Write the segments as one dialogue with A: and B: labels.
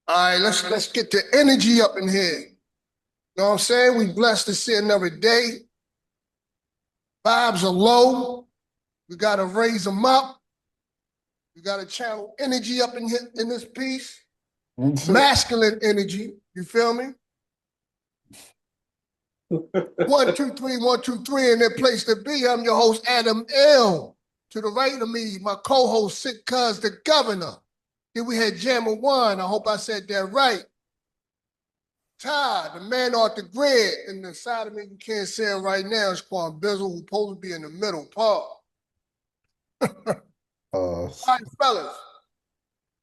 A: All right, let's get the energy up in here. You know what I'm saying? We blessed to see another day. Vibes are low. We gotta raise them up. We gotta channel energy up in here, in this piece. Masculine energy. You feel me? 1, 2, 3, 1, 2, 3, in their place to be. I'm your host, Adam L. To the right of me, my co-host, Sick Cuz the Governor. Then we had Jammer One. I hope I said that right. Ty, the man off the grid, and the side of me you can't see him right now is Quan Bizzle, who's supposed to be in the middle part. All right, fellas.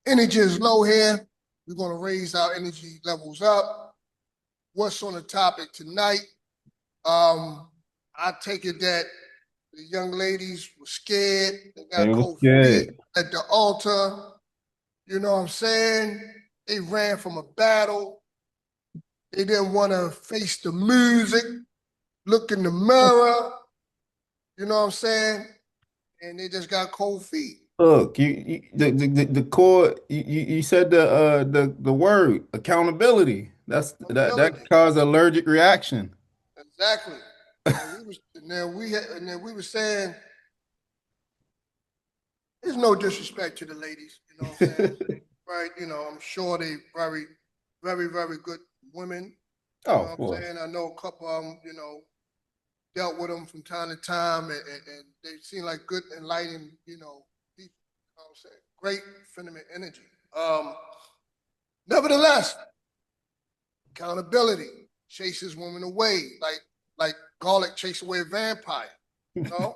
A: Energy is low here. We're gonna raise our energy levels up. What's on the topic tonight? I take it that the young ladies were scared. They
B: They
A: got
B: was
A: cold feet
B: scared.
A: at the altar. You know what I'm saying? They ran from a battle. They didn't want to face the music, look in the mirror. You know what I'm saying? And they just got cold feet.
B: Look, the core. You said the word accountability. That
A: Accountability.
B: caused allergic reaction.
A: Exactly. And then we were saying there's no disrespect to the ladies, you know what I'm saying? Right? You know, I'm sure they very, very, very good women. You
B: Oh,
A: know
B: of
A: what I'm
B: course.
A: saying? I know a couple of them, dealt with them from time to time, and they seem like good, enlightened, people. You know what I'm saying? Great feminine energy. Nevertheless, accountability chases women away, like garlic chase away a vampire. You know,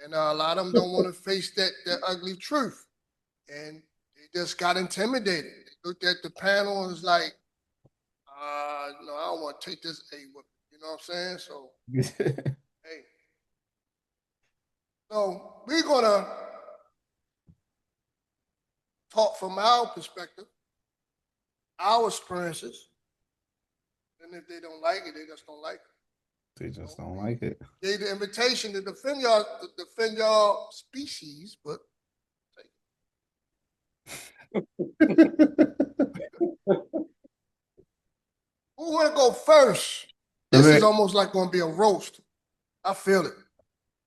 A: and a lot of them don't want to face that ugly truth, and they just got intimidated. They looked at the panel and was like, no, I don't want to take this A with. You know what I'm saying? So, hey, so we're gonna talk from our perspective, our experiences, and if they don't like it, they just don't like it.
B: They
A: You
B: just
A: know,
B: don't
A: we
B: like it.
A: gave the invitation to defend y'all species, but who want to go first?
B: I
A: This
B: mean,
A: is almost like going to be a roast. I feel it.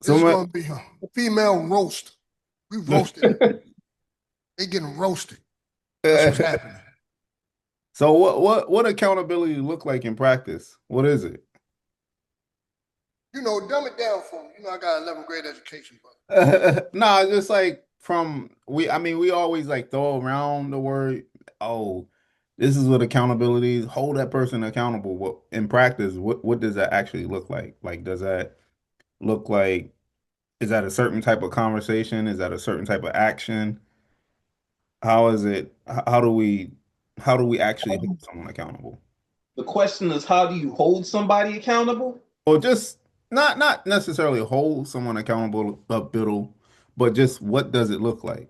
A: This is
B: so
A: going to be a female roast. We roasting them. They getting roasted. That's what's happening.
B: so what accountability look like in practice? What is it?
A: Dumb it down for me. I got 11th grade education, but
B: Nah, just like from we I mean we always like throw around the word, oh, this is what accountability is, hold that person accountable. What in practice, what does that actually look like? Like does that look like, is that a certain type of conversation? Is that a certain type of action? How is it how do we actually hold someone accountable?
C: The question is, how do you hold somebody accountable?
B: Or just not necessarily hold someone accountable a bit, but just what does it look like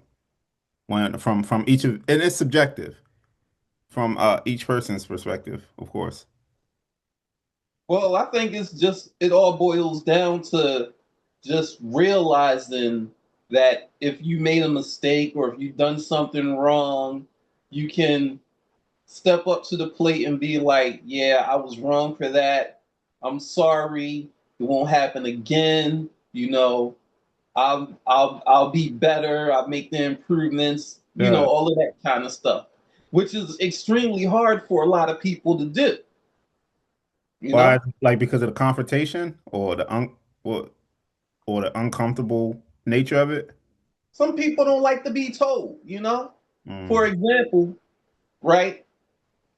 B: when from each of, and it's subjective from each person's perspective, of course.
C: Well, I think it all boils down to just realizing that if you made a mistake or if you've done something wrong, you can step up to the plate and be like, yeah, I was wrong for that. I'm sorry. It won't happen again. I'll be better. I'll make the improvements,
B: Yeah.
C: all of that kind of stuff, which is extremely hard for a lot of people to do, you
B: Why?
C: know?
B: Like because of the confrontation or, or the uncomfortable nature of it?
C: Some people don't like to be told. For
B: Mm.
C: example, right?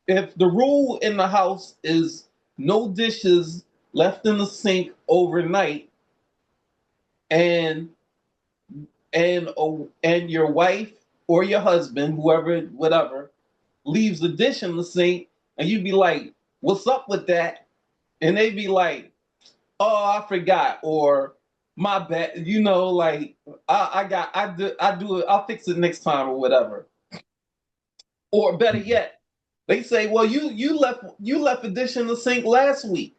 C: If the rule in the house is no dishes left in the sink overnight, and and your wife or your husband, whoever, whatever, leaves the dish in the sink, and you'd be like, "What's up with that?" And they'd be like, "Oh, I forgot," or "My bad." Like I do it. I'll fix it next time or whatever. Or better yet, they say, "Well, you left a dish in the sink last week."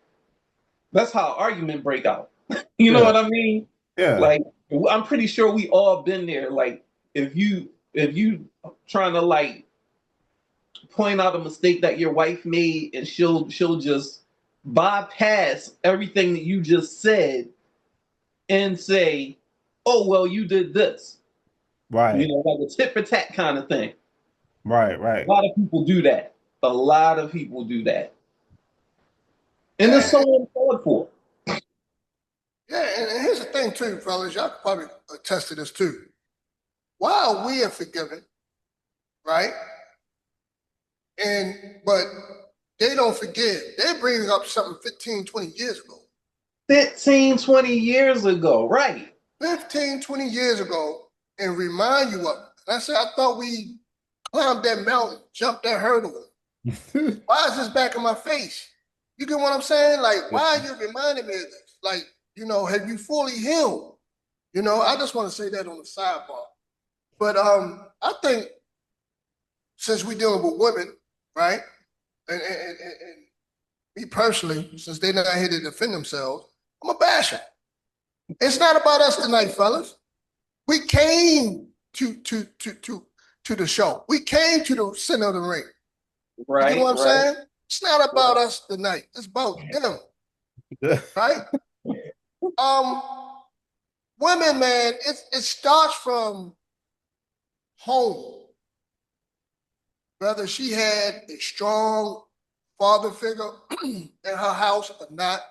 C: That's how argument break out. You know
B: Yeah.
C: what I mean?
B: Yeah.
C: Like I'm pretty sure we all been there. Like if you trying to like point out a mistake that your wife made, and she'll just bypass everything that you just said and say, "Oh well, you did this."
B: Right.
C: Like a tit for tat kind of thing.
B: Right.
C: A lot of people do that. A lot of people do that, and it's
A: Yeah,
C: so uncalled for.
A: yeah, and here's the thing too, fellas. Y'all could probably attest to this too. While we are forgiven, right? But they don't forgive. They bring up something 15, 20 years ago.
C: 15, 20 years ago, right?
A: 15, 20 years ago, and remind you of it. And I said, I thought we climbed that mountain, jumped that hurdle. Why is this back in my face? You get what I'm saying? Like, why are you reminding me of this? Like, have you fully healed? I just want to say that on the sidebar. But I think since we're dealing with women, right? And me personally, since they're not here to defend themselves, I'm a basher. It's not about us tonight, fellas. We came to the show. We came to the center of the ring.
C: Right.
A: You know what I'm saying? It's not about
C: Right.
A: us tonight. It's about them. Right? Women, man, it starts from home. Whether she had a strong father figure in her house or not.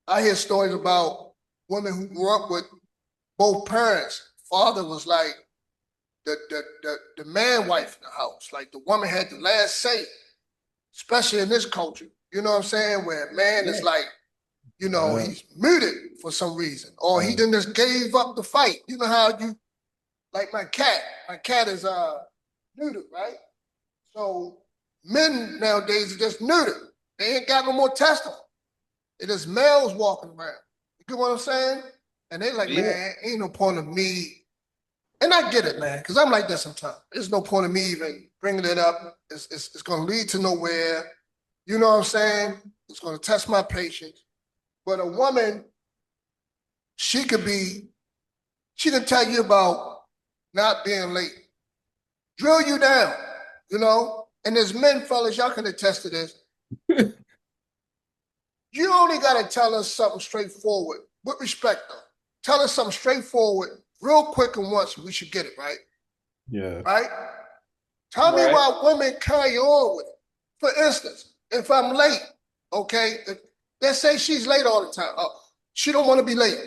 A: I hear stories about women who grew up with both parents. Father was like the man wife in the house. Like the woman had the last say, especially in this culture. You know what I'm saying? Where man is like, he's muted for some reason. Or he done just gave up the fight. You know how like my cat. My cat is neutered, right? So men nowadays are just neutered. They ain't got no more testicles. It is males walking around. You get what I'm saying? And they like, man, ain't no point of me. And I get it, man, because I'm like that sometimes. There's no point of me even bringing it up. It's going to lead to nowhere. You know what I'm saying? It's going to test my patience. But a woman, she can tell you about not being late. Drill you down, And there's men, fellas, y'all can attest to this. You only got to tell us something straightforward, with respect, though. Tell us something straightforward, real quick and once, we should get it, right?
B: Yeah.
A: Right? Tell me why women carry on with it. For instance, if I'm late, okay, let's say she's late all the time. She don't want to be late.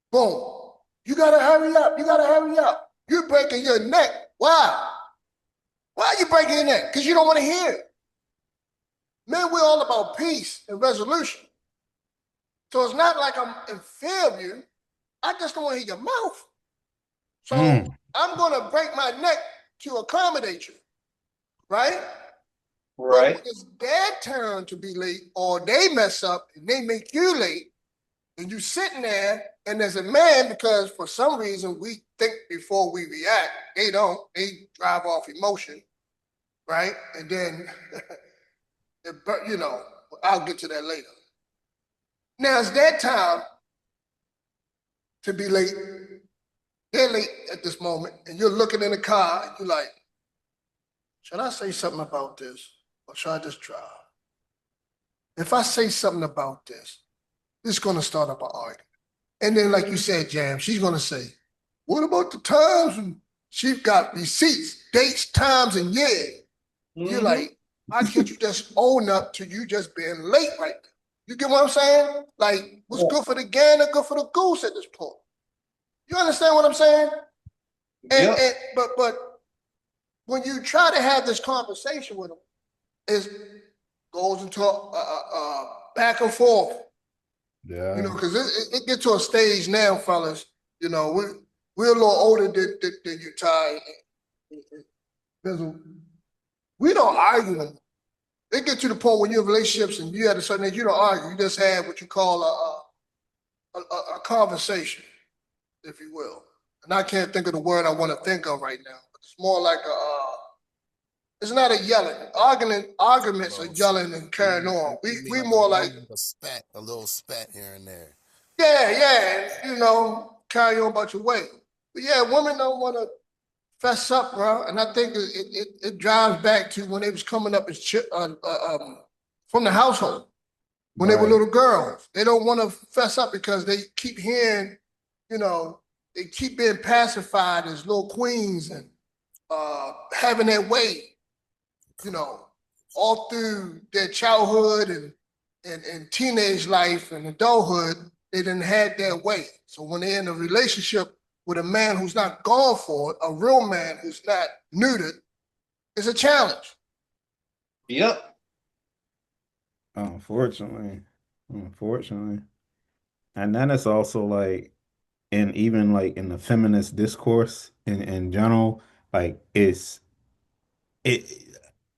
A: Boom. You got to hurry up. You got to hurry up. You're breaking your neck. Why? Why are you breaking your neck? Because you don't want to hear it. Men, we're all about peace and resolution. So it's not like I'm in fear of you. I just don't want to hear your mouth. So I'm going to break my neck to accommodate you. Right?
C: Right.
A: But when it's their turn to be late or they mess up and they make you late and you sitting there and there's a man, because for some reason we think before we react, they don't. They drive off emotion. Right? And then... I'll get to that later. Now it's their time to be late. They're late at this moment, and you're looking in the car, and you're like, should I say something about this, or should I just drive? If I say something about this is going to start up an argument. And then, like you said, Jam, she's going to say, what about the times? And she's got receipts, dates, times, and years. You're like, why can't you just own up to you just being late right now? You get what I'm saying? Like, what's good for the gander, good for the goose at this point. You understand what I'm saying? But when you try to have this conversation with them, it goes into a back and forth.
B: Yeah.
A: Because it gets to a stage now, fellas. We're a little older than you, Ty. We don't argue anymore. It gets to the point when you're in relationships and you had a certain age, you don't argue. You just have what you call a conversation, if you will. And I can't think of the word I want to think of right now. It's more like it's not a yelling. Arguments are yelling and carrying on. We more like
D: a little spat here and there.
A: Yeah, carry on about your way. But yeah, women don't want to fess up, bro. And I think it drives back to when they was coming up as from the household when they were
B: Right.
A: little girls. They don't want to fess up because they keep hearing, you know, they keep being pacified as little queens and having their way, you know, all through their childhood and teenage life and adulthood. They didn't have their way. So when they're in a relationship with a man who's not gone for it, a real man who's not neutered, it's a challenge.
C: Yep.
B: Unfortunately. And then it's also like, and even like in the feminist discourse in general, like it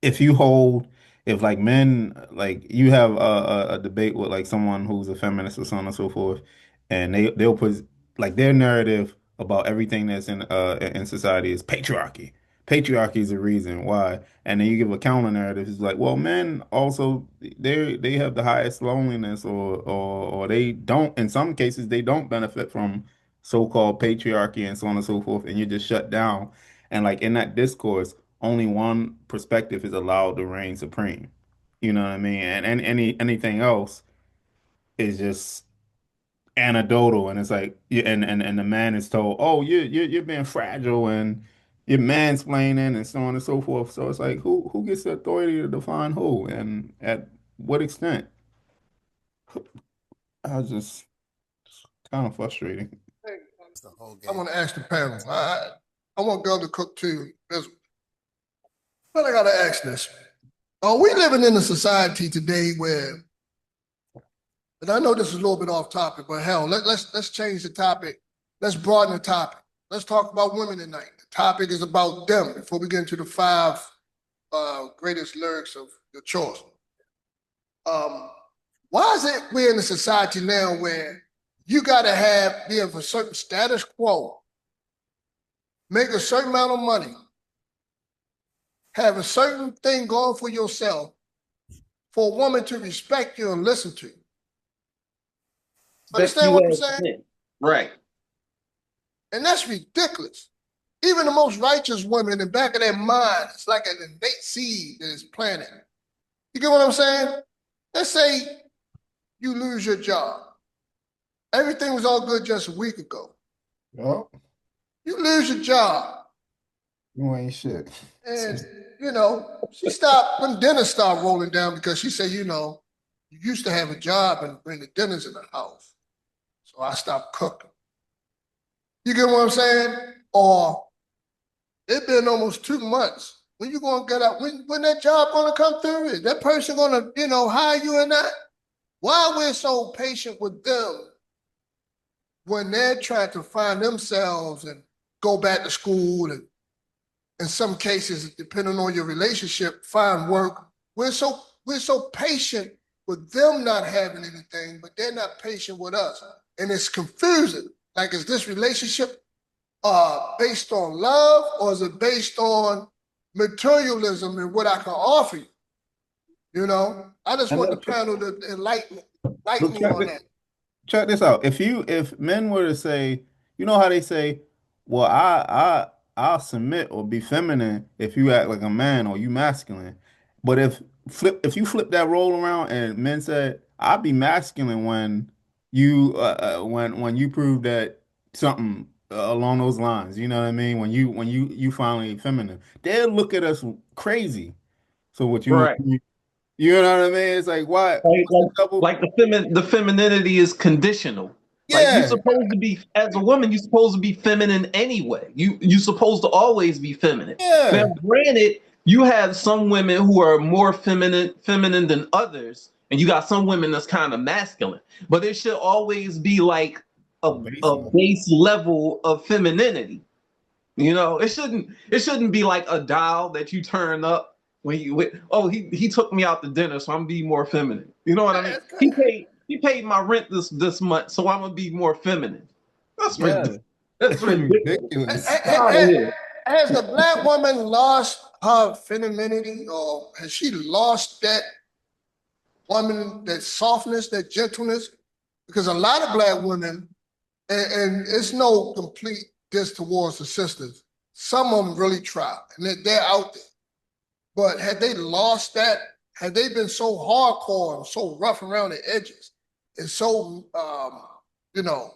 B: if you hold if like men like you have a debate with like someone who's a feminist or so on and so forth, and they'll put like their narrative about everything that's in society is patriarchy. Patriarchy is the reason why, and then you give a counter narrative. It's like, well, men also they have the highest loneliness, or they don't. In some cases, they don't benefit from so-called patriarchy and so on and so forth, and you're just shut down. And like in that discourse, only one perspective is allowed to reign supreme. You know what I mean? And anything else is just anecdotal. And it's like, and the man is told, oh, you're being fragile and you're mansplaining and so on and so forth. So it's like, who gets the authority to define who and at what extent? I was just kind of frustrating.
D: It's the whole
A: I
D: game.
A: want to ask the panel. I want Girl to cook too. But I gotta ask this. Are we living in a society today where, and I know this is a little bit off topic, but hell, let's change the topic. Let's broaden the topic. Let's talk about women tonight. The topic is about them before we get into the five greatest lyrics of your choice. Why is it we're in a society now where you gotta be of a certain status quo, make a certain amount of money, have a certain thing going for yourself for a woman to respect you and listen to you? Understand what I'm saying?
C: Right.
A: And that's ridiculous. Even the most righteous women in the back of their mind, it's like an innate seed that is planted. You get what I'm saying? Let's say you lose your job. Everything was all good just a week ago.
B: Oh,
A: You lose your job.
B: you ain't shit.
A: And, you know, she stopped, when dinner started rolling down because she said, you know, you used to have a job and bring the dinners in the house. So I stopped cooking. You get what I'm saying? Or it's been almost 2 months. When you gonna get out? When that job gonna come through? Is that person gonna, you know, hire you or not? Why we're so patient with them when they're trying to find themselves and go back to school and in some cases, depending on your relationship, find work. We're so patient with them not having anything, but they're not patient with us. And it's confusing. Like, is this relationship based on love or is it based on materialism and what I can offer you? You know, I just
B: And
A: want the
B: look,
A: panel to enlighten
B: look,
A: me on that.
B: check this out. If men were to say, you know how they say, well, I'll submit or be feminine if you act like a man or you masculine. But if you flip that role around and men said, I'll be masculine when when you prove that something along those lines, you know what I mean? When you finally feminine, they'll look at us crazy. So what
C: Right.
B: you know what I mean? It's like why
C: Like,
B: what's the double?
C: like the femininity is conditional. Like you
B: Yeah,
C: supposed to be as a woman, you're supposed to be feminine anyway. You supposed to always be feminine. Now,
B: yeah.
C: granted, you have some women who are more feminine than others, and you got some women that's kind of masculine. But it should always be like
B: A
C: a
B: baseline.
C: base level of femininity. You know, it shouldn't be like a dial that you turn up when oh he took me out to dinner, so I'm gonna be more feminine. You know what I mean? He paid my rent this month, so I'm gonna be more feminine. That's ridiculous.
B: Yeah,
C: That's
B: it's
C: ridiculous.
B: ridiculous.
C: Get out of here.
A: Has the black woman lost her femininity, or has she lost that woman, that softness, that gentleness? Because a lot of black women, and it's no complete diss towards the sisters. some of them really try, and they're out there. But had they lost that, had they been so hardcore and so rough around the edges, and so you know,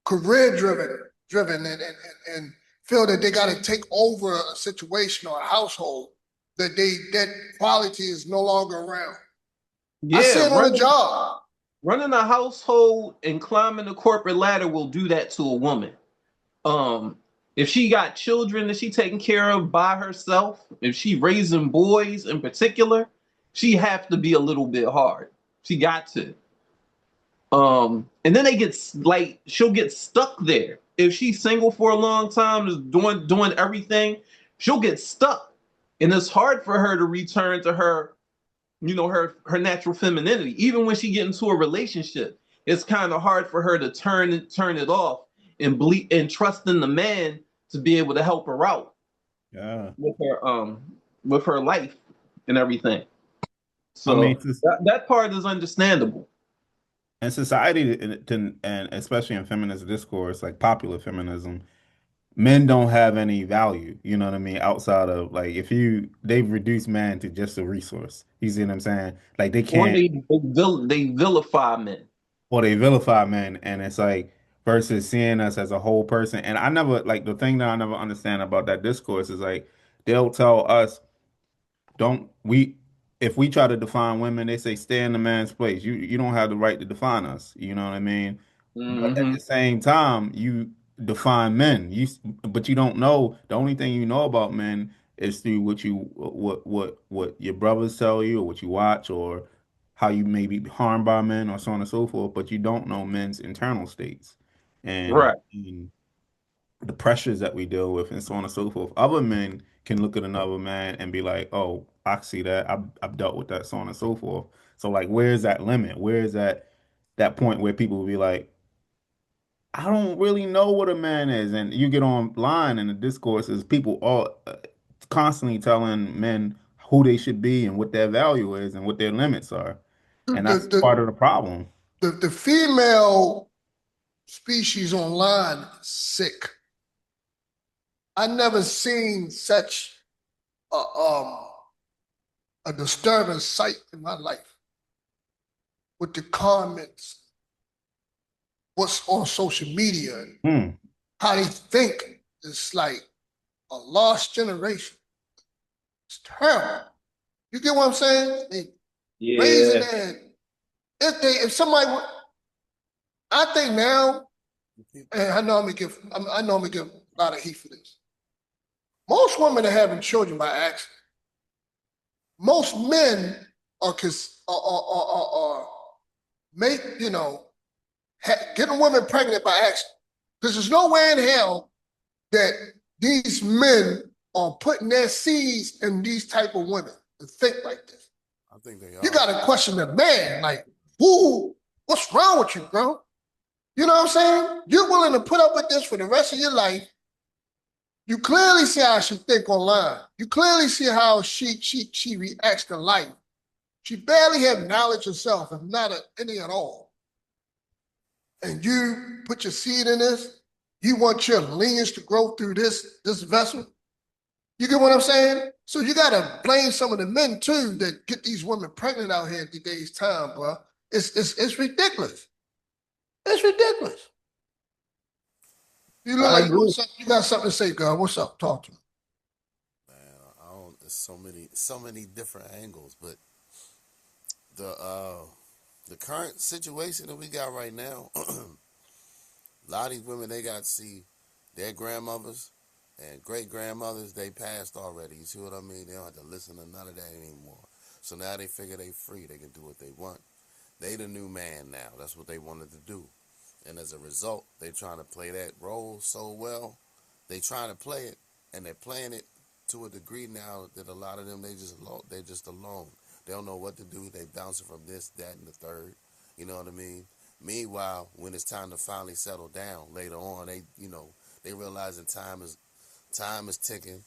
A: career driven, and feel that they got to take over a situation or a household, that quality is no longer around. I see
C: Yeah,
A: it on the job.
C: running a household and climbing the corporate ladder will do that to a woman. Um, if she got children that she taking care of by herself, if she raising boys in particular, she have to be a little bit hard. She got to. And then like she'll get stuck there. If she's single for a long time, just doing everything, she'll get stuck, and it's hard for her to return to her, her natural femininity. Even when she get into a relationship, it's kind of hard for her to turn it off and believe and trust in the man to be able to help her out
B: Yeah.
C: with her life and everything.
B: I mean,
C: So that part is understandable.
B: in society, and especially in feminist discourse, like popular feminism, men don't have any value. You know what I mean? Outside of like, they've reduced man to just a resource. You see what I'm saying? Like they
C: Or
B: can't,
C: they vilify men.
B: or they vilify men, and it's like versus seeing us as a whole person. And I never like the thing that I never understand about that discourse is like they'll tell us, don't we if we try to define women, they say stay in the man's place. You don't have the right to define us. You know what I mean? But at
C: Hmm.
B: the same time, you define men. But you don't know. The only thing you know about men is through what your brothers tell you, or what you watch, or how you may be harmed by men, or so on and so forth. But you don't know men's internal states
C: Right.
B: and the pressures that we deal with, and so on and so forth. Other men can look at another man and be like, "Oh, I see that. I've dealt with that, so on and so forth." So like, where's that limit? Where is that point where people will be like, I don't really know what a man is. And you get online and the discourse is people all constantly telling men who they should be and what their value is and what their limits are.
A: The
B: And that's part of the problem.
A: the female species online is sick. I never seen such a a disturbing sight in my life with the comments, what's on social media, and
B: Hmm.
A: how they think. It's like a lost generation. It's terrible. You get what I'm saying? They raising
C: Yeah.
A: their if somebody I think now, and I know I'm gonna give a lot of heat for this. Most women are having children by accident. Most men are make getting women pregnant by accident. Because there's no way in hell that these men are putting their seeds in these type of women to think like this.
D: I think they
A: You
D: are.
A: got to question the man, like, who? What's wrong with you, bro? You know what I'm saying? You're willing to put up with this for the rest of your life. You clearly see how she think online. You clearly see how she reacts to life. She barely have knowledge herself, if not any at all. And you put your seed in this. You want your lineage to grow through this vessel. You get what I'm saying? So you gotta blame some of the men too that get these women pregnant out here in today's time, bro. It's ridiculous. It's ridiculous. You look
C: I
A: like
C: agree.
A: you got something to say, girl. What's up? Talk to me.
D: Man, I don't. There's so many different angles, but the uh, the current situation that we got right now, a lot of these women they got to see their grandmothers and great grandmothers. They passed already. You see what I mean? They don't have to listen to none of that anymore. So now they figure they free. They can do what they want. They the new man now. That's what they wanted to do. And as a result, they trying to play that role so well. They trying to play it, and they're playing it to a degree now that a lot of them they're just alone. They don't know what to do. They bouncing from this, that, and the third. You know what I mean? Meanwhile, when it's time to finally settle down later on, they realizing time is ticking.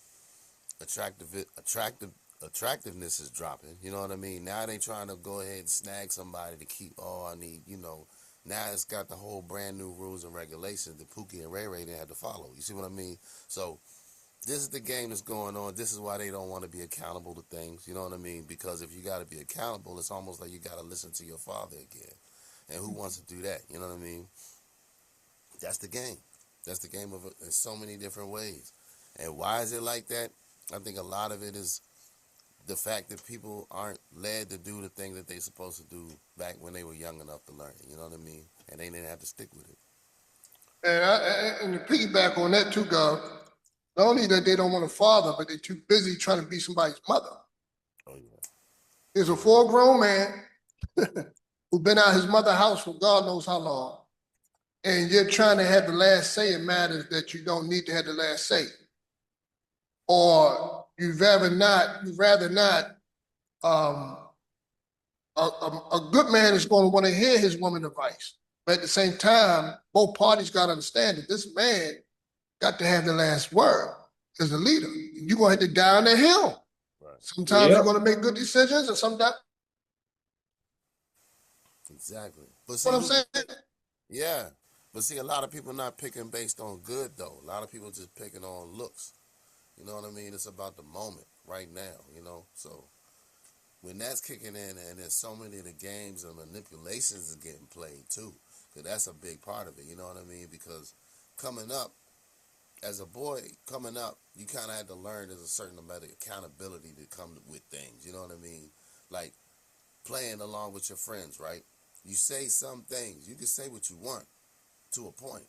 D: Attractiveness is dropping. You know what I mean? Now they trying to go ahead and snag somebody to keep. Oh, I need. Now it's got the whole brand new rules and regulations that Pookie and Ray Ray didn't have to follow. You see what I mean? So this is the game that's going on. This is why they don't want to be accountable to things. You know what I mean? Because if you got to be accountable, it's almost like you got to listen to your father again. And who wants to do that? You know what I mean? That's the game. That's the game of it in so many different ways. And why is it like that? I think a lot of it is the fact that people aren't led to do the thing that they're supposed to do back when they were young enough to learn it. You know what I mean? And they didn't have to stick with it.
A: And to piggyback on that too, Gov, not only that they don't want a father, but they're too busy trying to be somebody's mother.
D: Oh, yeah.
A: There's a full grown man who's been out his mother's house for God knows how long. And you're trying to have the last say in matters that you don't need to have the last say. Or you'd rather not, a good man is going to want to hear his woman's advice. But at the same time, both parties got to understand that this man got to have the last word as a leader. You're going to have to die on the hill.
D: Right.
A: Sometimes
C: Yep.
A: you're going to make good decisions, and sometimes,
D: Exactly. But
A: what I'm
D: see,
A: saying?
D: yeah. But see, a lot of people not picking based on good, though. A lot of people just picking on looks. You know what I mean? It's about the moment right now, you know? So when that's kicking in and there's so many of the games and manipulations is getting played too, because that's a big part of it, you know what I mean? Because coming up, as a boy, coming up, you kind of had to learn there's a certain amount of accountability to come with things, you know what I mean? Like playing along with your friends, right? You say some things, you can say what you want to a point.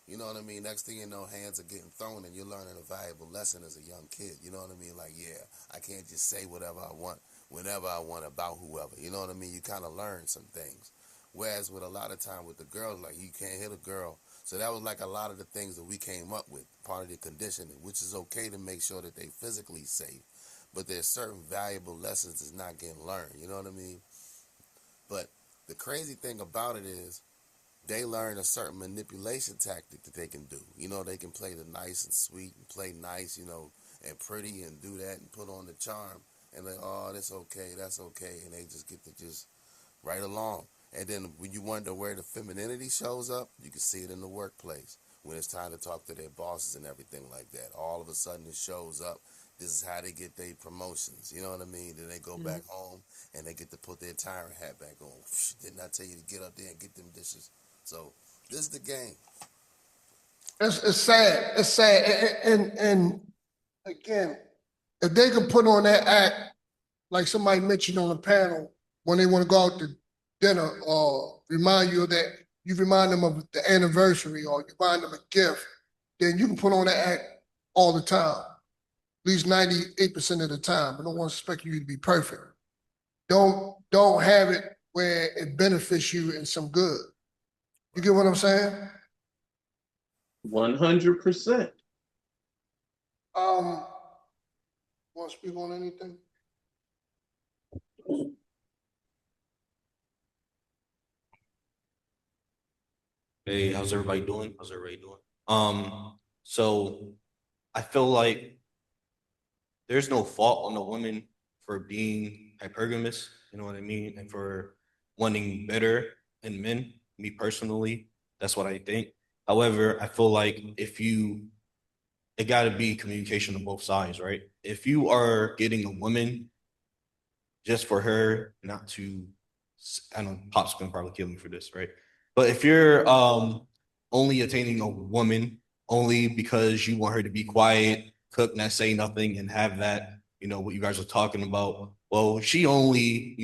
D: You know what I mean? Next thing you know, hands are getting thrown and you're learning a valuable lesson as a young kid. You know what I mean? Like, yeah, I can't just say whatever I want, whenever I want about whoever. You know what I mean? You kind of learn some things. Whereas with a lot of time with the girls, like you can't hit a girl. So that was like a lot of the things that we came up with, part of the conditioning, which is okay to make sure that they physically safe. But there's certain valuable lessons that's not getting learned. You know what I mean? But the crazy thing about it is, they learn a certain manipulation tactic that they can do. You know, they can play the nice and sweet and play nice, you know, and pretty and do that and put on the charm. And like, oh, that's okay. And they just get to just right along. And then when you wonder where the femininity shows up, you can see it in the workplace. When it's time to talk to their bosses and everything like that. All of a sudden it shows up. This is how they get their promotions. You know what I mean? Then they go back home and they get to put their tyrant hat back on. Didn't I tell you to get up there and get them dishes? So this is the game.
A: It's sad. It's sad. And again, if they can put on that act, like somebody mentioned on the panel, when they want to go out to dinner or remind you of that, you remind them of the anniversary or you buy them a gift, then you can put on that act all the time, at least 98% of the time. I don't want to expect you to be perfect. Don't have it where it benefits you in some good. You get what I'm saying?
C: 100%.
A: Want to speak on anything?
E: Hey, how's everybody doing? So I feel like there's no fault on the woman for being hypergamous, you know what I mean? And for wanting better in men. Me personally, that's what I think. However, I feel like it gotta be communication on both sides, right? If you are getting a woman just for her not to, I know Pop's gonna probably kill me for this, right? But if you're only attaining a woman only because you want her to be quiet, cook, not say nothing, and have that, what you guys are talking about, well, she only,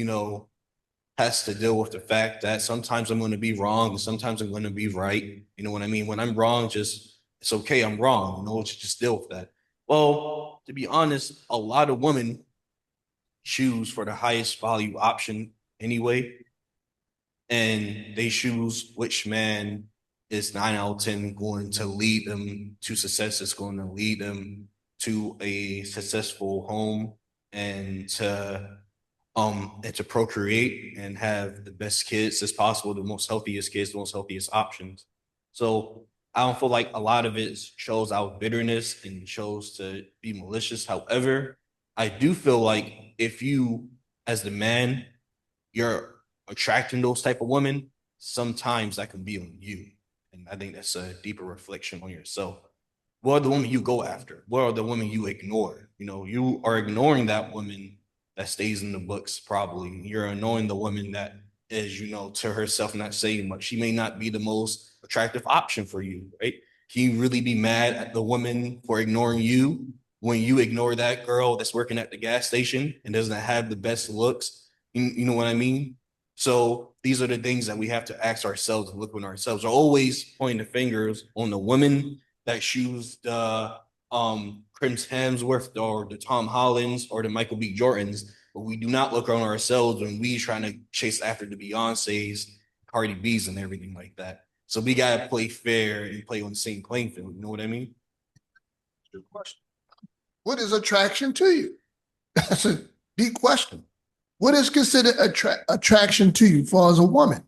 E: has to deal with the fact that sometimes I'm going to be wrong and sometimes I'm going to be right. You know what I mean? When I'm wrong, it's okay, I'm wrong. Just deal with that. Well, to be honest, a lot of women choose for the highest value option anyway. And they choose which man is 9 out of 10 going to lead them to success, is going to lead them to a successful home and to procreate and have the best kids as possible, the most healthiest kids, the most healthiest options. So I don't feel like a lot of it shows out bitterness and shows to be malicious. However, I do feel like if you, as the man, you're attracting those type of women, sometimes that can be on you. And I think that's a deeper reflection on yourself. what are the women you go after? What are the women you ignore? You know, you are ignoring that woman that stays in the books, probably. You're ignoring the woman that is, you know, to herself not saying much. She may not be the most attractive option for you, right? Can you really be mad at the woman for ignoring you when you ignore that girl that's working at the gas station and doesn't have the best looks? You know what I mean? So these are the things that we have to ask ourselves and look at ourselves. We're always pointing the fingers on the women that choose the Chris Hemsworth or the Tom Hollands or the Michael B. Jordans, but we do not look on ourselves when we trying to chase after the Beyoncé's, Cardi B's, and everything like that. So we gotta play fair and play on the same playing field. You know what I mean?
A: Good question. What is attraction to you? That's a deep question. What is considered attraction to you for as a woman?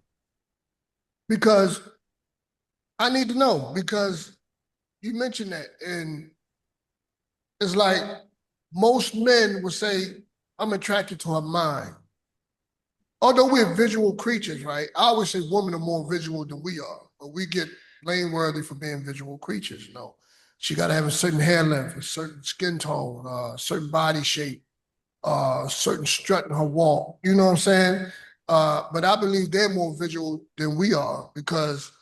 A: Because I need to know, because you mentioned that, and it's like most men would say, I'm attracted to her mind. Although we're visual creatures, right? I always say women are more visual than we are, but we get blameworthy for being visual creatures. No, she got to have a certain hair length, a certain skin tone, certain body shape, certain strut in her walk. You know what I'm saying? But I believe they're more visual than we are, because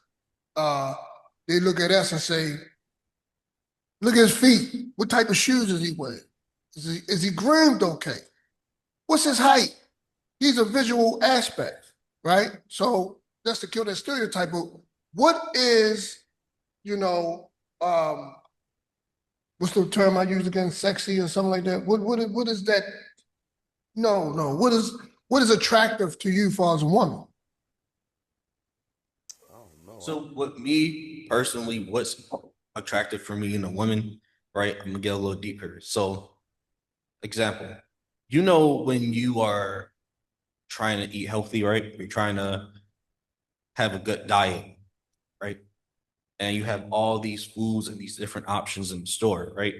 A: they look at us and say, look at his feet. What type of shoes is he wearing? Is he groomed okay? What's his height? These are visual aspects, right? So just to kill that stereotype, but what is, you know, what's the term I use again? Sexy or something like that? What is that? No. What is attractive to you for as a woman?
D: I don't know.
E: So what me personally, what's attractive for me in a woman, right? I'm gonna get a little deeper. So, example, you know, when you are trying to eat healthy, right? You're trying to have a good diet, right? And you have all these foods and these different options in the store, right?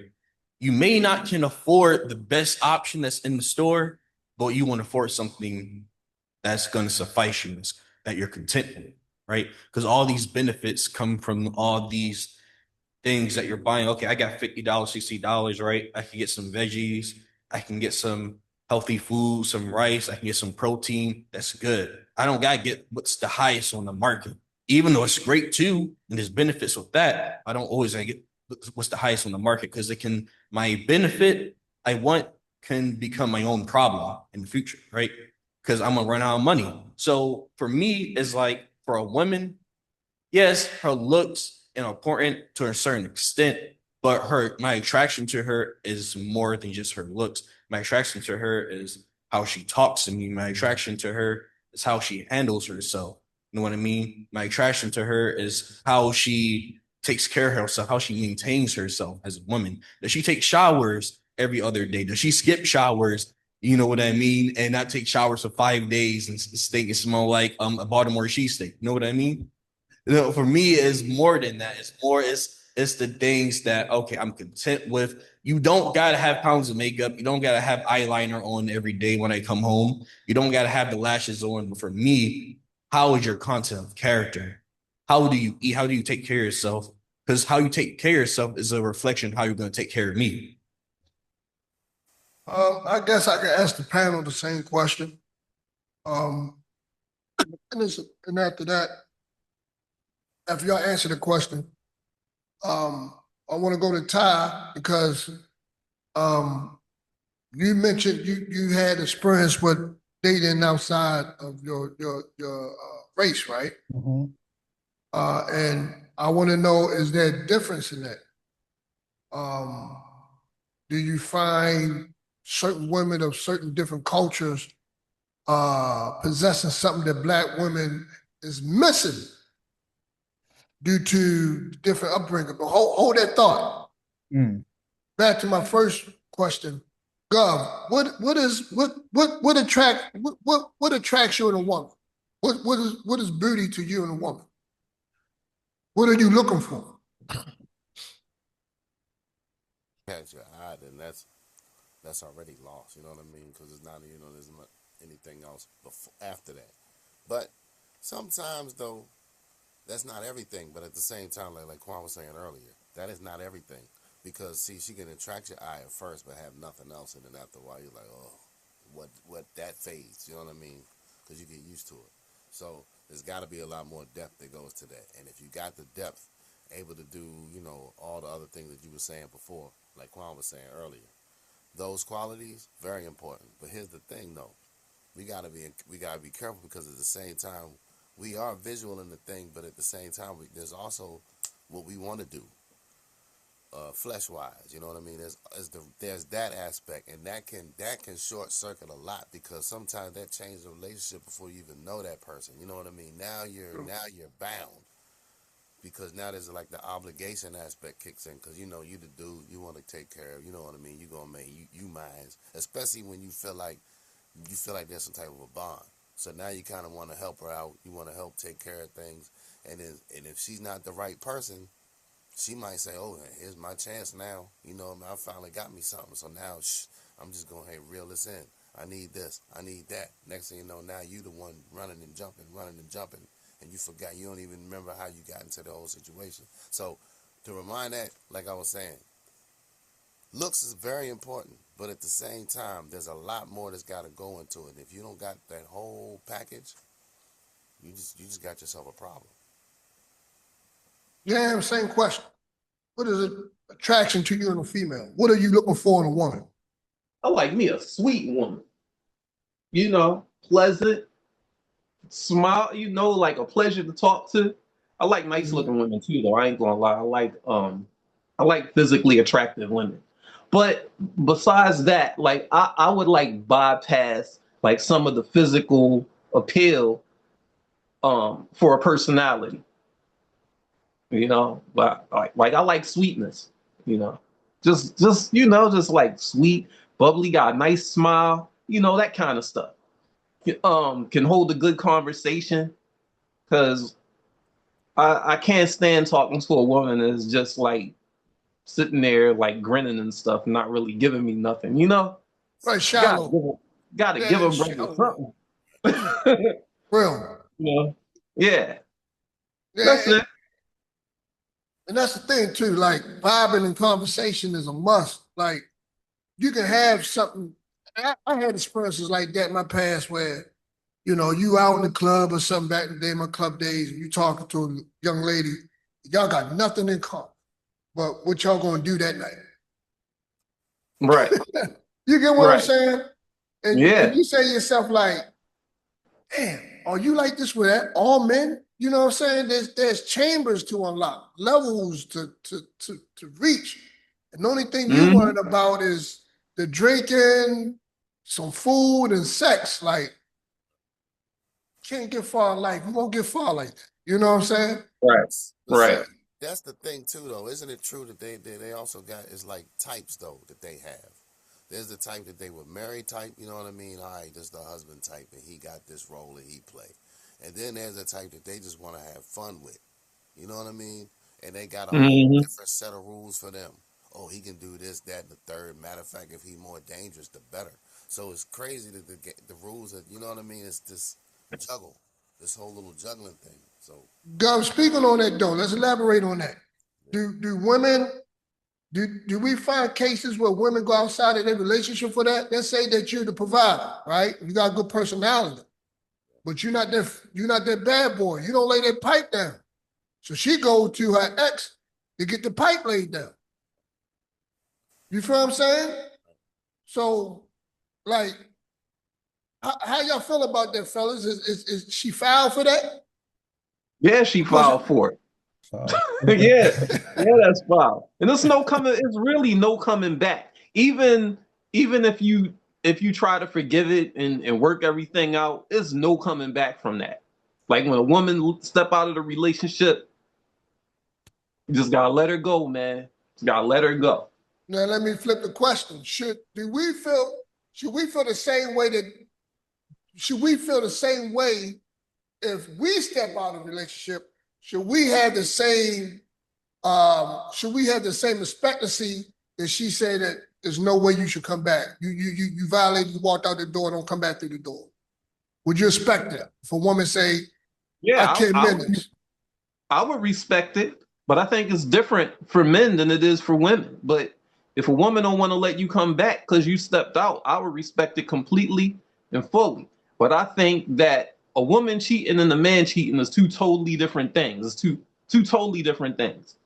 E: You may not can afford the best option that's in the store, but you want to afford something that's going to suffice you, that you're content with, right? Because all these benefits come from all these things that you're buying. Okay, I got $50, $60, right? I can get some veggies, I can get some healthy food, some rice, I can get some protein. That's good. I don't gotta get what's the highest on the market. Even though it's great too, and there's benefits with that, I don't always get what's the highest on the market, because it can, my benefit I want can become my own problem in the future, right? Because I'm gonna run out of money. So for me, it's like for a woman, yes, her looks are important to a certain extent, but my attraction to her is more than just her looks. My attraction to her is how she talks to me. My attraction to her is how she handles herself. You know what I mean? My attraction to her is how she takes care of herself, how she maintains herself as a woman. Does she take showers every other day? Does she skip showers? You know what I mean? And not take showers for 5 days and stink and smell like a Baltimore cheesesteak. You know what I mean? You know, for me, it's more than that. It's the things that, okay, I'm content with. You don't gotta have pounds of makeup. You don't gotta have eyeliner on every day when I come home. You don't gotta have the lashes on. But for me, how is your content of character? How do you eat? How do you take care of yourself? Because how you take care of yourself is a reflection of how you're gonna take care of me.
A: I guess I could ask the panel the same question. Um, and after that, after y'all answer the question, I want to go to Ty, because you mentioned you had experience with dating outside of your race, right? And I want to know, is there a difference in that? Do you find certain women of certain different cultures possessing something that Black women is missing due to different upbringing? But hold that thought. Back to my first question, Gov. What attracts you in a woman? What is beauty to you in a woman? What are you looking for?
D: Catch your eye, then that's already lost. You know what I mean? Because it's not, there's not anything else before, after that. But sometimes though, that's not everything. But at the same time, like Quan was saying earlier, That is not everything. Because see, she can attract your eye at first, but have nothing else, and then after a while, you're like, oh, what that fades. You know what I mean? Because you get used to it. So there's got to be a lot more depth that goes to that. And if you got the depth, able to do, all the other things that you were saying before, like Quan was saying earlier, those qualities very important. But here's the thing, though, we gotta be careful, because at the same time, we are visual in the thing, but at the same time, there's also what we want to do. Flesh wise, you know what I mean? There's that aspect, and that can short circuit a lot, because sometimes that changes the relationship before you even know that person. You know what I mean? Now you're bound, because now there's like the obligation aspect kicks in, because you the dude, you want to take care of. You know what I mean? You gonna make you minds, especially when you feel like there's some type of a bond. So now you kind of want to help her out. You want to help take care of things, and if she's not the right person, she might say, oh, here's my chance now. I finally got me something. So now I'm just going, hey, reel this in. I need this. I need that. Next thing you know, now you the one running and jumping. And you forgot. You don't even remember how you got into the whole situation. So to remind that, like I was saying, looks is very important. But at the same time, there's a lot more that's got to go into it. If you don't got that whole package, you just got yourself a problem.
A: Yeah, same question. What is attraction to you in a female? What are you looking for in a woman?
C: I like me a sweet woman. Pleasant, smile, like a pleasure to talk to. I like nice looking women too, though. I ain't gonna lie. I like physically attractive women. But besides that, like I would like bypass like some of the physical appeal for a personality. But like I like sweetness, just like sweet, bubbly, got a nice smile, that kind of stuff. Can hold a good conversation, because I can't stand talking to a woman that's just like sitting there like grinning and stuff, not really giving me nothing,
A: Right, shallow.
C: Gotta give a brother something.
A: Real.
C: Yeah.
A: That's
C: it.
A: And that's the thing too, like vibing and conversation is a must. Like you can have something. I had experiences like that in my past where, you out in the club or something back in the day, my club days, you talking to a young lady, y'all got nothing in common. But what y'all gonna do that night?
C: Right.
A: You get what I'm saying? And you say to yourself like, damn, are you like this with all men? You know what I'm saying? There's chambers to unlock, levels to reach. And the only thing you worried about is the drinking, some food, and sex. Like, can't get far in life. You won't get far like that. You know what I'm saying?
C: Right.
D: That's the thing too, though. Isn't it true that they also got, it's like types though that they have? There's the type that they were married type. You know what I mean? All right, this is the husband type, and he got this role that he play. And then there's a type that they just want to have fun with. You know what I mean? And they got a whole different set of rules for them. Oh, he can do this, that, and the third. Matter of fact, if he's more dangerous, the better. So it's crazy that the rules that, you know what I mean? It's this juggle, this whole little juggling thing. So,
A: God, speaking on that though, let's elaborate on that. Do women, do we find cases where women go outside of their relationship for that? Let's say that you're the provider, right? You got a good personality. But you're not that bad boy. You don't lay that pipe down. So she go to her ex to get the pipe laid down. You feel what I'm saying? So, like, how y'all feel about that, fellas? Is she foul for that?
C: Yeah, she filed for it. yeah, that's foul. And it's really no coming back. Even if you try to forgive it and work everything out, there's no coming back from that. Like when a woman step out of the relationship, you just gotta let her go, man. Just gotta let her go.
A: Now let me flip the question. Should we feel the same way if we step out of a relationship? Should we have the same expectancy that she said that there's no way you should come back? You violated, you walked out the door, don't come back through the door. Would you expect that? If a woman say, I can't manage?
C: I would respect it. But I think it's different for men than it is for women. But if a woman don't want to let you come back because you stepped out, I would respect it completely and fully. But I think that a woman cheating and a man cheating is two totally different things. It's two totally different things.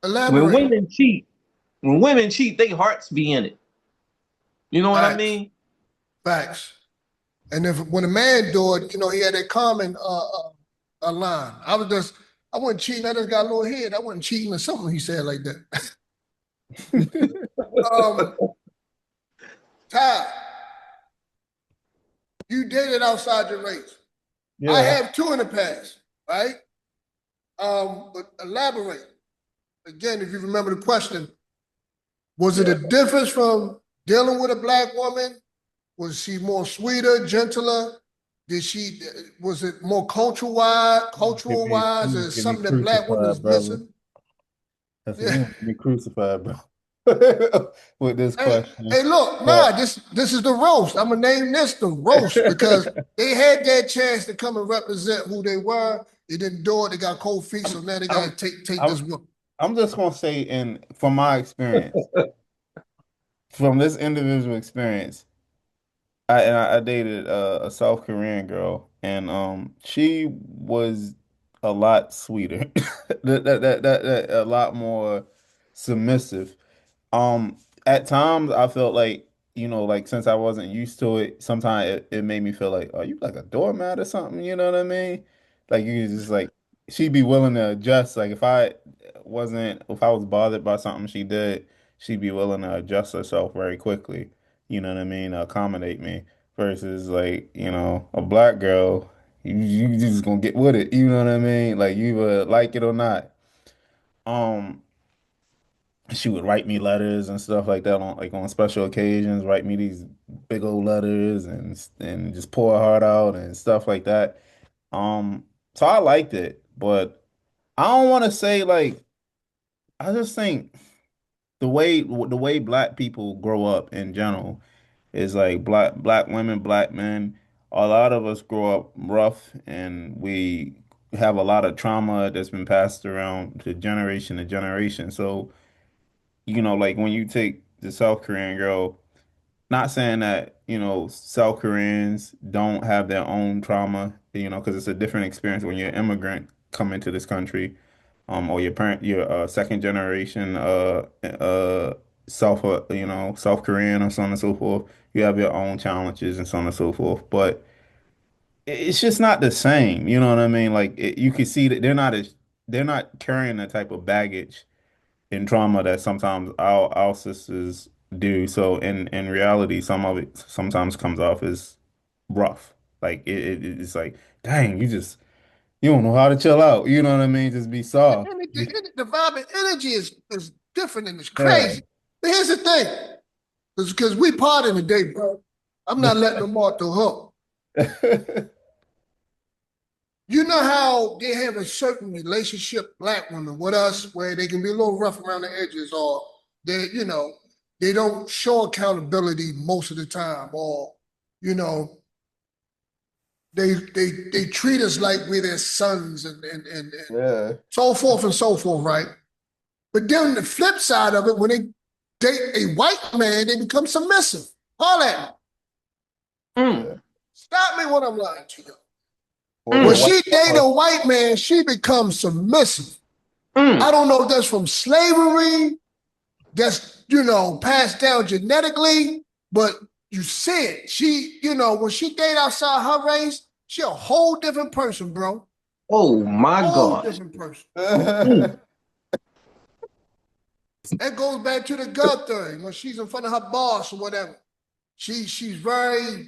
C: When
A: Elaborate.
C: when women cheat, their hearts be in it. You know what I
A: Facts.
C: mean?
A: Facts. And if when a man do it, he had that common a line. I wasn't cheating. I just got a little head. I wasn't cheating or something. He said like that. Ty, you dated outside your race. I
B: Yeah.
A: have two in the past, right? But elaborate. Again, if you remember the question, was it a difference from dealing with a black woman? Was she more sweeter, gentler? Was it more cultural wise, or
B: Get me
A: something that black women
B: crucified,
A: is
B: brother.
A: missing?
B: That's
A: Yeah.
B: get me crucified, bro. With this
A: Hey,
B: question.
A: hey, look, nah, this is the roast. I'm gonna name this the roast because they had that chance to come and represent who they were. They didn't do it. They got cold feet, so now they gotta take this one.
B: I'm just gonna say, from my experience, from this individual experience, I dated a South Korean girl, and she was a lot sweeter, that a lot more submissive. Um, at times I felt like, like since I wasn't used to it, sometimes it made me feel like, are you like a doormat or something? You know what I mean? Like you just like she'd be willing to adjust. Like if I was bothered by something she did, she'd be willing to adjust herself very quickly. You know what I mean? Accommodate me versus like, a black girl, you just gonna get with it. You know what I mean? Like you either like it or not. Um, she would write me letters and stuff like that on special occasions, write me these big old letters and just pour her heart out and stuff like that. So I liked it, but I don't want to say like I just think the way black people grow up in general is like black women, black men. A lot of us grow up rough and we have a lot of trauma that's been passed around to generation. So like when you take the South Korean girl, not saying that, South Koreans don't have their own trauma, because it's a different experience when you're an immigrant coming to this country, or your second generation, South Korean or so on and so forth. You have your own challenges and so on and so forth, but it's just not the same. You know what I mean? Like you can see that they're not carrying the type of baggage and trauma that sometimes our sisters do. So in reality, some of it sometimes comes off as rough. Like it's like, dang, you don't know how to chill out. You know what I mean? Just be soft.
A: The vibe and energy is different and it's
B: Yeah.
A: crazy. But here's the thing, because we partying today, bro. I'm not letting them off the hook. You know how they have a certain relationship, black women with us, where they can be a little rough around the edges, or they don't show accountability most of the time, or you know, they treat us like we're their sons and
B: Yeah.
A: so forth, right? But then the flip side of it, when they date a white man, they become submissive. Holler at me. Stop me when I'm lying to you. When she date a white man, she becomes submissive. I don't know if that's from slavery, that's, passed down genetically, but you see it. She, when she date outside her race, she a whole different person, bro.
C: Oh my
A: Whole
C: God.
A: different person. That goes back to the gut thing. When she's in front of her boss or whatever, she's very,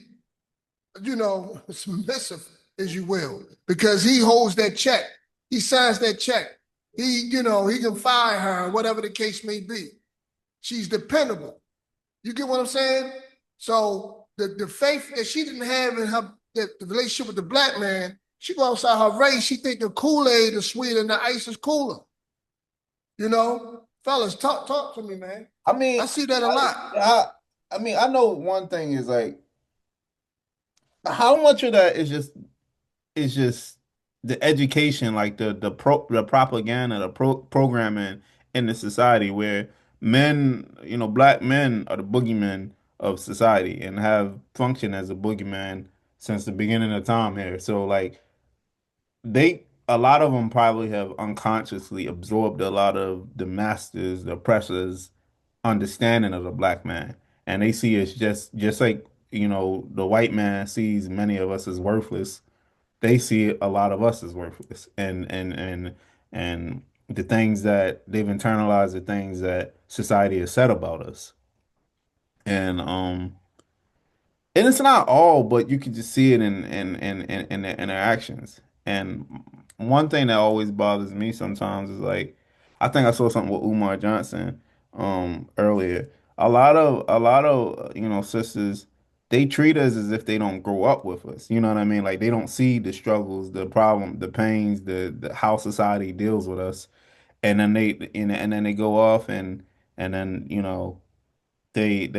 A: submissive, as you will, because he holds that check. He signs that check. He can fire her, whatever the case may be. She's dependable. You get what I'm saying? So the faith that she didn't have in her the relationship with the black man, she go outside her race, she think the Kool-Aid is sweeter and the ice is cooler. Fellas, talk to me, man.
B: I mean,
A: I see that a lot.
B: I mean, I know one thing is like how much of that is just the education, like the propaganda, programming in the society where men, black men are the boogeymen of society and have functioned as a boogeyman since the beginning of time here. So like a lot of them probably have unconsciously absorbed a lot of the masters, the oppressors' understanding of the black man, and they see us just like the white man sees many of us as worthless. They see a lot of us as worthless, and the things that they've internalized, the things that society has said about us, and it's not all, but you can just see it in their actions. And one thing that always bothers me sometimes is like, I think I saw something with Umar Johnson earlier. A lot of sisters, they treat us as if they don't grow up with us. You know what I mean? Like they don't see the struggles, the problem, the pains, the how society deals with us, and then they go off and then they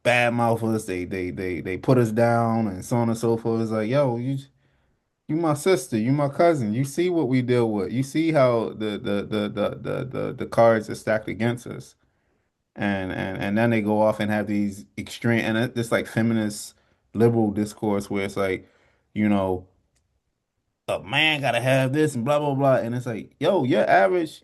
B: badmouth us, they put us down and so on and so forth. It's like, yo, you my sister, you my cousin. You see what we deal with. You see how the cards are stacked against us. And then they go off and have these extreme and it's like feminist liberal discourse where it's like, you know, a man gotta have this and blah blah blah. And it's like, yo, your average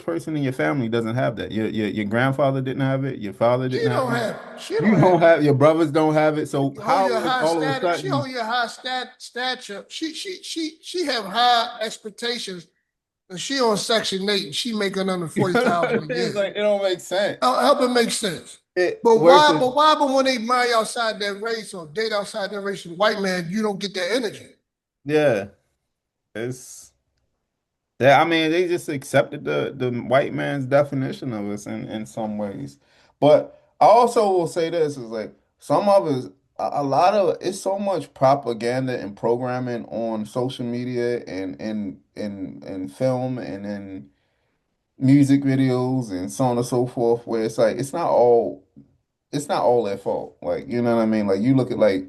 B: person in your family doesn't have that. Your grandfather didn't have it, your father
A: She
B: didn't have
A: don't
B: it,
A: have it. She
B: you
A: don't
B: don't
A: have it.
B: have your brothers don't have it. So
A: Hold
B: how
A: your
B: is
A: high
B: all of a
A: status. She
B: sudden
A: hold your high stature. She have high expectations, and she on Section 8, and she making under $40,000 a
B: it's
A: year.
B: like it don't make sense.
A: Help it make sense.
B: It
A: But why?
B: versus
A: But when they marry outside their race or date outside their race, with white man, you don't get that energy.
B: yeah, it's that I mean they just accepted the white man's definition of us in some ways. But I also will say this is like some of us a lot of it's so much propaganda and programming on social media and in film and in music videos and so on and so forth where it's like it's not all their fault. Like you know what I mean? Like you look at like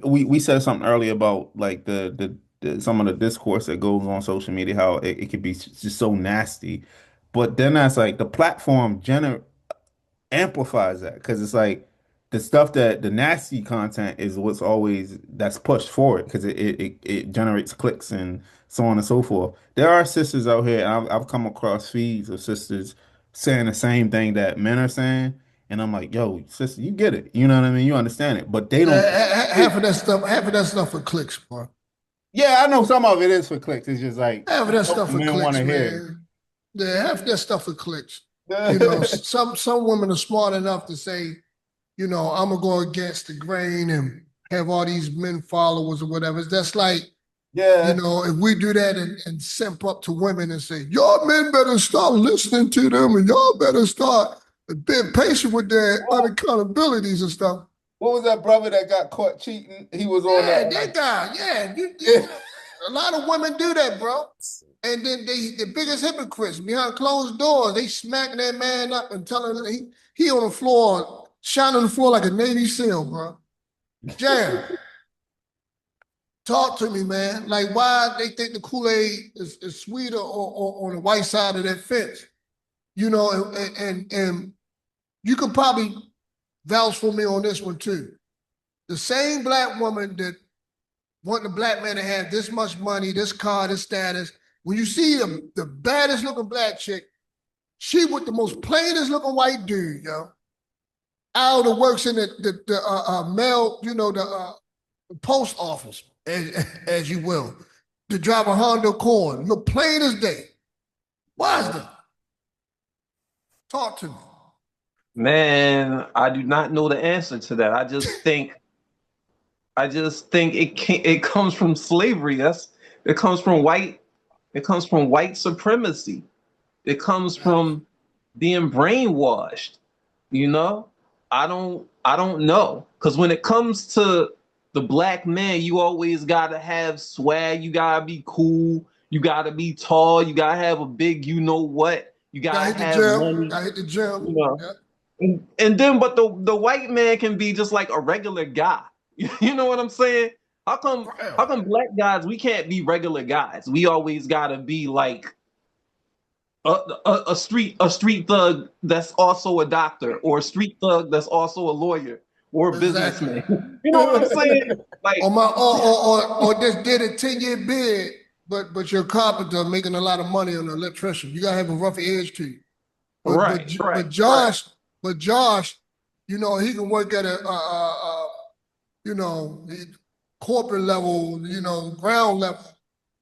B: we said something earlier about like the some of the discourse that goes on social media, how it could be just so nasty. But then that's like the platform amplifies that because it's like the stuff that the nasty content is what's always that's pushed forward because it generates clicks and so on and so forth. There are sisters out here, and I've come across feeds of sisters saying the same thing that men are saying, and I'm like, yo, sister, you get it, you know what I mean? You understand it, but they don't.
A: Half of that stuff for clicks, bro.
B: Yeah, I know some of it is for clicks. It's just like
A: Half of that
B: what
A: stuff
B: the
A: for
B: men want
A: clicks,
B: to hear.
A: man. Yeah, half of that stuff for clicks. You know, some women are smart enough to say, I'm gonna go against the grain and have all these men followers or whatever. That's like,
B: Yeah.
A: if we do that and simp up to women and say, y'all men better start listening to them and y'all better start being patient with their unaccountabilities and stuff.
B: What was that brother that got caught cheating? He was on
A: Yeah,
B: that.
A: that guy. Yeah,
B: Yeah.
A: a lot of women do that, bro. And then the biggest hypocrites behind closed doors, they smacking that man up and telling him he on the floor, shining on the floor like a Navy SEAL, bro. Jam, talk to me, man. Like why they think the Kool-Aid is sweeter on the white side of that fence, and you could probably vouch for me on this one too. The same black woman that want the black man to have this much money, this car, this status. When you see the baddest looking black chick, she with the most plainest looking white dude, yo. Out that works in the mail, the post office, as you will, to drive a Honda Accord, look plain as day. Why is that? Talk to me.
C: Man, I do not know the answer to that. I just think it comes from slavery. It comes from white supremacy. It comes from being brainwashed. You know? I don't know. Because when it comes to the black man, you always gotta have swag, you gotta be cool, you gotta be tall, you gotta have a big you know what, you
A: Gotta
C: gotta
A: hit the
C: have
A: gym.
C: money,
A: Gotta hit the gym.
C: you know.
A: Yeah.
C: And then but the white man can be just like a regular guy. You know what I'm saying? How come
A: Wow.
C: black guys we can't be regular guys? We always gotta be like a street thug that's also a doctor, or a street thug that's also a lawyer or a
A: Exactly.
C: businessman. You know what I'm saying? Like,
A: Or just did a 10-year bid, but you're a carpenter making a lot of money on an electrician. You gotta have a rough edge to you. But but
C: right, right,
A: but
C: right.
A: Josh, but Josh, you know, he can work at you know, corporate level, you know, ground level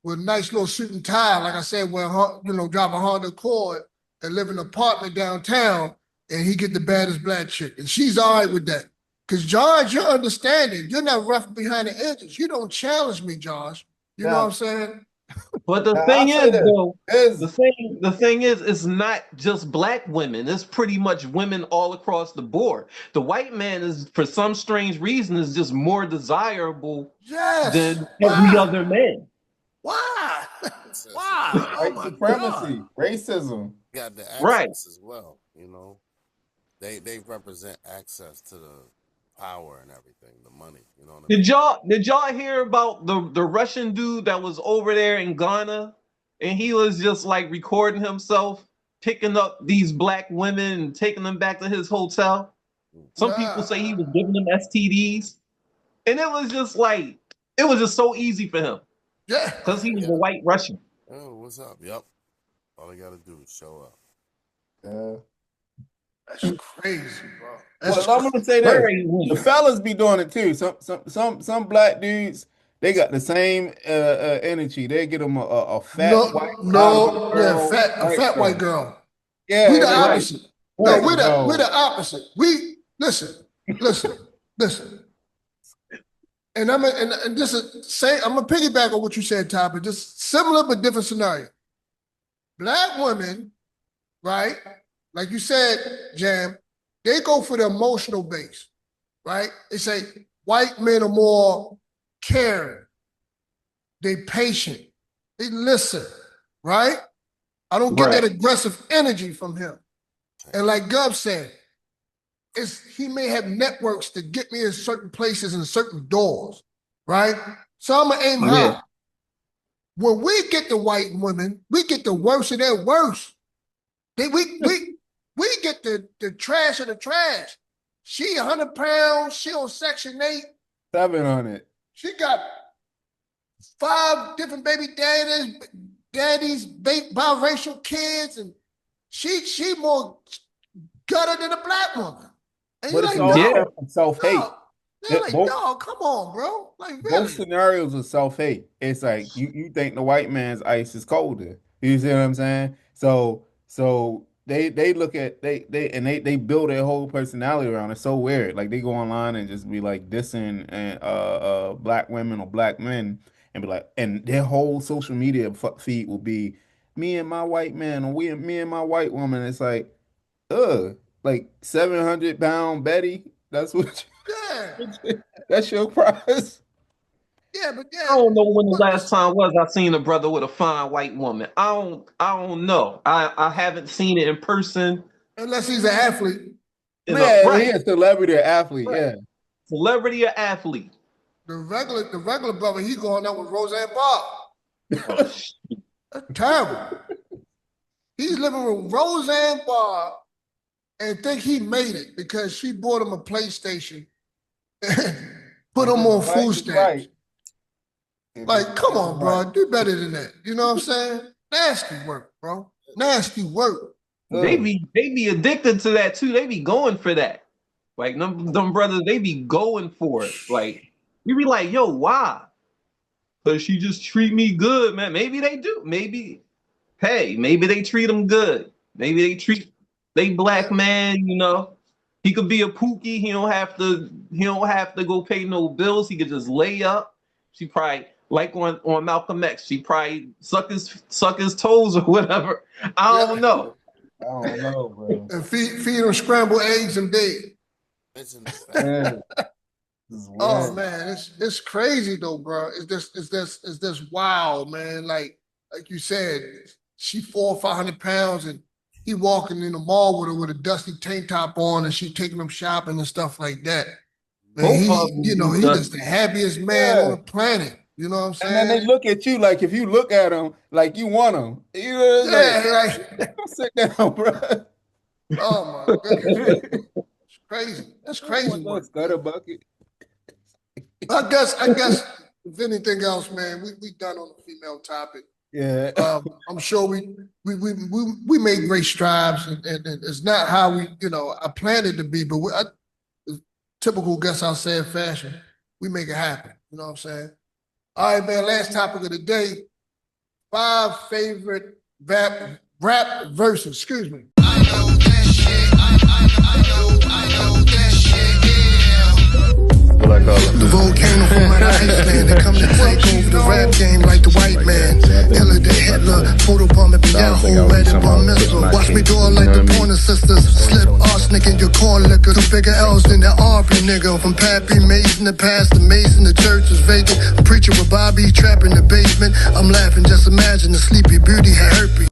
A: with a nice little suit and tie, like I said, where you know, drive a Honda Accord and live in an apartment downtown, and he get the baddest black chick, and she's all right with that. Cause Josh, you're understanding. You're not rough behind the edges. You don't challenge me, Josh. You know what I'm
B: Now,
A: saying?
C: But the
B: now
C: thing
B: I'll say
C: is,
B: this.
C: though,
B: Is
C: the thing is, it's not just black women. It's pretty much women all across the board. The white man is, for some strange reason, is just more desirable
A: Yes.
C: than every
A: Why?
C: other man.
A: Why?
D: Access is
A: Why? Oh
B: white
A: my God.
B: supremacy, racism.
D: got the
C: Right.
D: access as well. You know, they represent access to the power and everything, the money. You know what I mean?
C: Did y'all hear about the Russian dude that was over there in Ghana, and he was just like recording himself picking up these black women and taking them back to his hotel? Some people
A: Nah.
C: say he was giving them STDs, and it was just like it was just so easy for him
A: Yeah.
C: because he was a
D: Yeah.
C: white Russian.
D: Oh, what's up? Yep. All they gotta do is show up.
B: Yeah.
A: That's crazy, bro. That's
B: Well, I'm gonna say this:
C: Very
B: the
C: weird.
B: fellas be doing it too. Some black dudes, they got the same energy. They get them a fat white
A: Yeah,
B: girl,
A: a
B: white
A: fat white
B: girl.
A: girl. We
B: Yeah,
A: the
B: and it's like,
C: Right.
A: opposite. No,
C: Right.
A: we're
B: yo,
A: the opposite. We listen, listen. And this is say I'm gonna piggyback on what you said, Ty, but just similar but different scenario. Black women, right? Like you said, Jam, they go for the emotional base, right? They say white men are more caring, they patient, they listen, right? I don't get that
C: Right.
A: aggressive energy from him. And like Gov said, he may have networks to get me in certain places and certain doors, right? So I'm gonna aim
C: Yeah.
A: high. When we get the white women, we get the worst of their worst. We get the trash of the trash. She 100 pounds. She on Section 8.
B: 700.
A: She got 5 different baby daddies, biracial kids, and she more gutter than a black woman. And
B: But
A: you're
B: it's
A: like,
B: all
C: Yeah.
A: no,
B: from self-hate.
A: no. They're like,
B: Both
A: no, come on, bro. Like,
B: both
A: really?
B: scenarios are self-hate. It's like you think the white man's ice is colder. You see what I'm saying? So they look at they build their whole personality around it. It's so weird. Like they go online and just be like dissing and black women or black men and be like, and their whole social media feed will be me and my white man or me and my white woman. It's like, like 700-pound Betty. That's what
A: Yeah.
B: that's your prize.
A: Yeah, but
C: I
A: yeah.
C: don't know when the
A: But
C: last
A: listen,
C: time was I seen a brother with a fine white woman. I don't know. I haven't seen it in person.
A: unless he's an athlete,
B: Yeah, he
C: Right.
B: a celebrity athlete.
C: Right.
B: Yeah.
C: Celebrity or athlete.
A: the regular brother, he going out with Roseanne Barr.
C: Oh, shit.
A: That's terrible. He's living with Roseanne Barr and think he made it because she bought him a PlayStation and put him on food stamps.
B: Right. If you
A: Like, come on,
B: right.
A: bro, do better than that. You know what I'm saying? Nasty work, bro. Nasty work.
C: They
B: Ugh.
C: be addicted to that too. They be going for that. Like them brothers, they be going for it. Like you be like, yo, why? Cause she just treat me good, man. Maybe they do. Maybe, hey, maybe they treat them good. Maybe they treat they black
A: Yeah.
C: man, he could be a pookie. He don't have to go pay no bills. He could just lay up. She probably like on Malcolm X. She probably suck his toes or whatever. I don't know.
B: I don't know, bro.
A: And feed him scrambled eggs and bacon.
D: Mention the fact.
B: Yeah. This is
A: Oh
B: weird.
A: man, it's crazy though, bro. It's this wild, man. Like you said, she 400 or 500 pounds, and he walking in the mall with her with a dusty tank top on, and she taking him shopping and stuff like that. Man, he,
C: Both of them
A: you know,
C: do
A: he
C: that.
A: just the happiest man
B: Yeah.
A: on the planet. You know what I'm
B: And then they
A: saying?
B: look at you like if you look at them like you want them. You know, it's
A: Yeah, like,
B: sit down, bro.
A: oh my goodness, it's crazy. That's crazy
B: No
A: work.
B: gutter bucket.
A: I guess, if anything else, man, we done on the female topic.
B: Yeah.
A: I'm sure we made great strides, and it's not how I planned it to be, but typical guess I'll say in fashion, we make it happen. You know what I'm saying? All right, man. Last topic of the day: 5 favorite rap verses. Excuse me. The volcano from out of Iceland, they come to take over the rap game like the white man. Iller than Hitler, photobomb at Yahoo, read it on missile. Watch me do it like the Pointer Sisters. Slip arsenic in your corn liquor. Two bigger L's than the Aubrey nigga. From Pappy Mason to past the Mason, the church is vacant. Preacher with Bobby, trap in the basement. I'm laughing, just imagine the Sleepy Beauty had herpes.